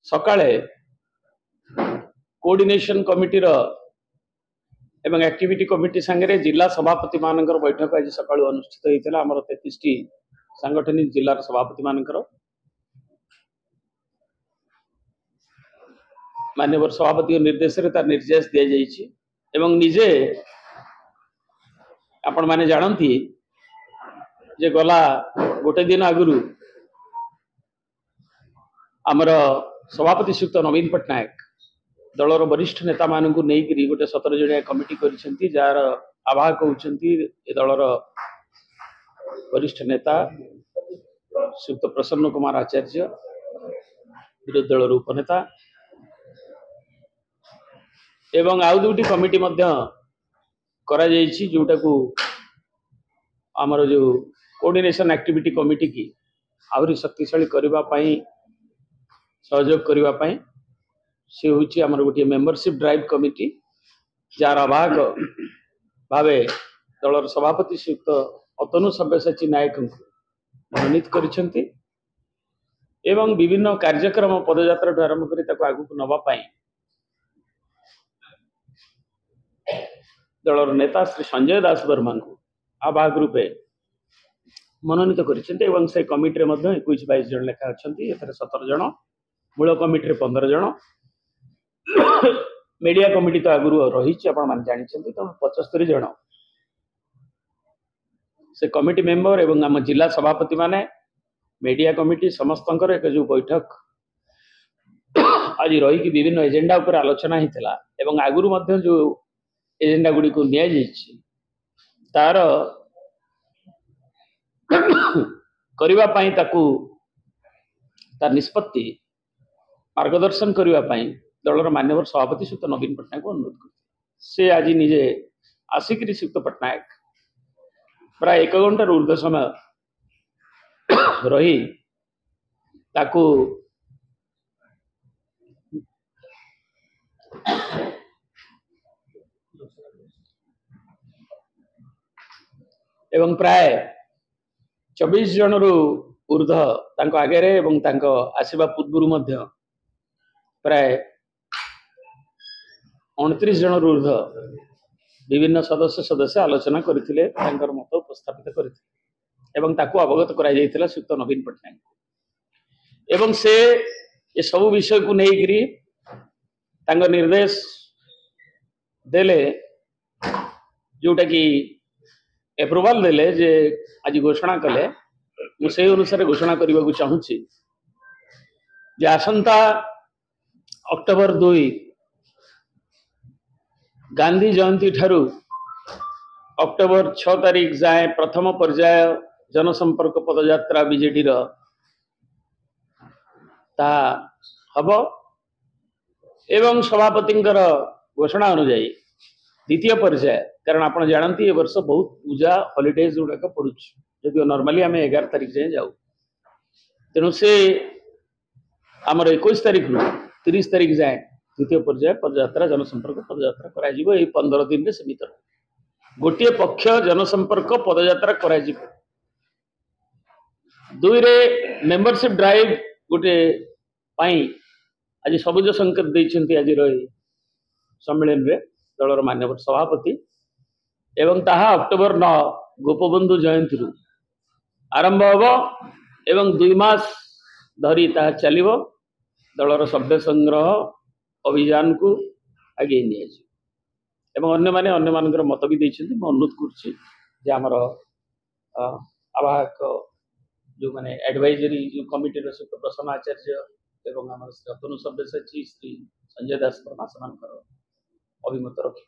सकाळे coordination कमिटीर एवं activity committee सांगे जिला सभापति मानकर बैठक आज सका अनुष्ठित होता आमर 33टी सांगठनिक जिलार सभापति मानकर माननीय सभापति निर्देश तार निर्देश दि जाइए एवं निजे आपण माने जानती जे गला गोटे दिन आगु आमर सभापति श्रीयुक्त नवीन पट्टनायक दलर वरिष्ठ नेता मानू नहीं गोटे 17 जणिया कमिटी करिसेंती जार आवाहक होउछंती दलर वरिष्ठ नेता श्रीयुक्त प्रसन्न कुमार आचार्य विरोधी दलर उपनेता एवं आउ दुटी कमिटी मध्य करा जायछि जोटा को आमर जो कोऑर्डिनेशन एक्टिविटी कमिटी की आहुरी शक्तिशाली करबा पई सहयोग करबा पई से होछि आमर गोटे मेंबरशिप ड्राइव कमिटी जार आवाहक भावे दलर सभापति श्रीयुक्त अतनु सब्यसाची नायक मनोनीत करिसेंती एवं विभिन्न कार्यक्रम पदयात्रा आरंभ करी ताको आगु को नबा पई दलर नेता श्री संजय दास वर्मा को आवाहक रूपे मनोनीत करिसेंती एवं से कमिटी रे मध्य 21-22 जन लेखा अछंती एथरे 17 जन मूल कमिटी रे 15 जन मीडिया कमिटी तो आगु रही आपण मान जानि छंती त 75 जन से कमिटी मेंबर एवं आम जिला सभापति माने मीडिया कमिटी समस्तंकर एक जो बैठक आज रही कि विभिन्न एजेंडा उपर आलोचना हितला एवं आगुरु मध्य जो एजेंडा गुडी को निया जाइछि तार करिवा पई ताकू तार निष्पत्ति मार्गदर्शन करिवा पई दलर मान्यवर सभापति श्रीयुक्त नवीन पट्टनायक को अनुरोध कर से आज निजे आसिक श्रीयुक्त पट्टनायक प्राय 1 घंटा ऊर्ध्व समय रही ताकू एवं प्राय 24 जन रु ऊर्ध्व तांको आगे रे एवं तांको आसीबा पूर्व मध्य प्राय 29 जन रु ऊर्ध्व विभिन्न सदस्य आलोचना करथिले तांकर मत उपस्थापित करथिले एवं ताकू अवगत करा जायतिला श्रीयुक्त नवीन पट्टनायक एवं से ये सब विषय को नेइकरी तांको निर्देश देले जोटा कि एप्रुवाल देले जे आज घोषणा कले मुझे अनुसार घोषणा करने को चाहूँगी जे आसंता अक्टोबर 2 गांधी जयंती ठारू अक्टोबर 6 तारीख जाए प्रथम पर्याय जनसंपर्क पदयात्रा बीजेडी ता हब एवं सभापति घोषणा अनुजाई द्वितीय पर्याय कारण आप जानती ए वर्ष बहुत पूजा हॉलीडेज गुड़ाक पड़ू जदि नॉर्मली आम 11 तारीख जाए जाऊ तेणु से आमर 21 तारीख रु 30 तारीख जाए द्वितीय पर्याय पदयात्रा जनसंपर्क पदयात्रा करा 15 दिन में सीमित गोटे पक्ष जनसंपर्क पदयात्रा करा दुई रे मेंबरशिप ड्राइव गोटे आज सबुज संकेत देइछन्ती आज सम्मेलन रे दलर मान्यवर सभापति एवं ताहा अक्टोबर 9 गोपबंधु जयंती रु आरंभ होब एवं 2 मास धरी ताहा चलिबो दलर सभ्य संग्रह अभियान को आगे निया एवं अन्य माने अन्य मानकर मत भी देइछन्ती म अनुरोध करछि जे हमर आवाहक जो माने एडवाइजरी जो कमिटी रे श्री प्रसन्न आचार्य एवं हमर श्री अतनु सब्यसाची श्री संजय दास वर्मा समानकर अभिमत रखी